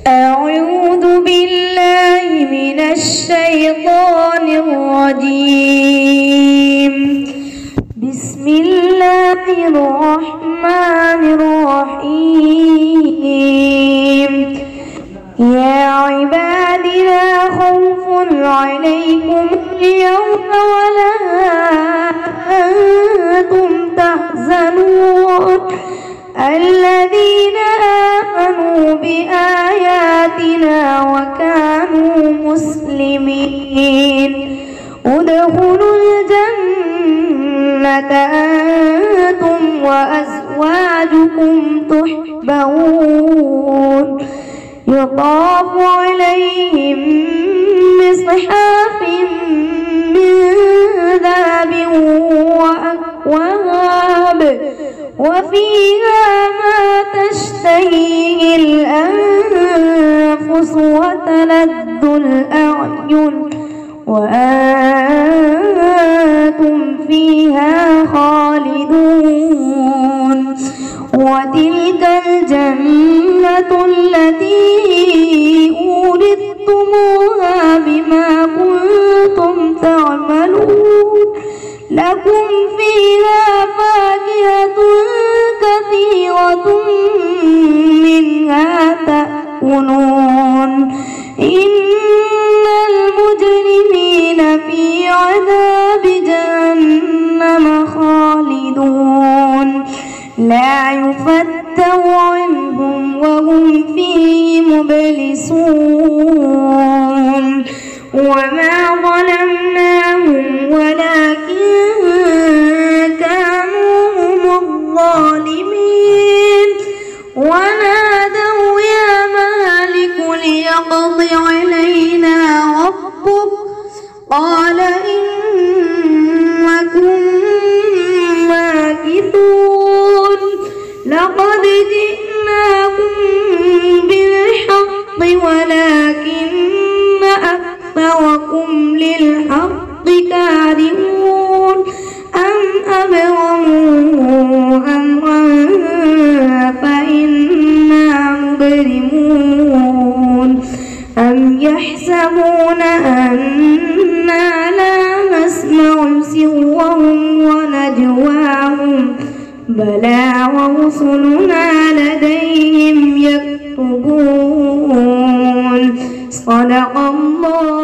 أعوذ بالله من الشيطان الرجيم. بسم الله الرحمن الرحيم. يا عباد لا خوف عليكم اليوم ولا أنتم تحزنون الذين آمنوا بآياتنا وكانوا مسلمين ادخلوا الجنة أنتم وأزواجكم تحبرون يطاف عليهم بصحاف من ذهب وأكواب وفيها ما تشتهيه الأنفس وتلذ الأعين وأنتم فيها خالدون وتلك الجنة التي أورثتموها بما كنتم تعملون لكم فيها فاكهة كثيرة منها تأكلون إن المجرمين في عذاب جهنم خالدون لا يفتر عنهم وهم فيه مبلسون وما ظلمناهم ولكن كانوا هم الظالمين ونادوا يا مالك ليقض علينا ربك قال إنكم ماكثون لقد جئناكم بالحق ولكن أكثركم للحق كارهون أم أبرموا أمرا فإنا مبرمون أم يحسبون أنا لا نسمع سرهم ونجواهم بلى ورسلنا لديهم يكتبون صدق الله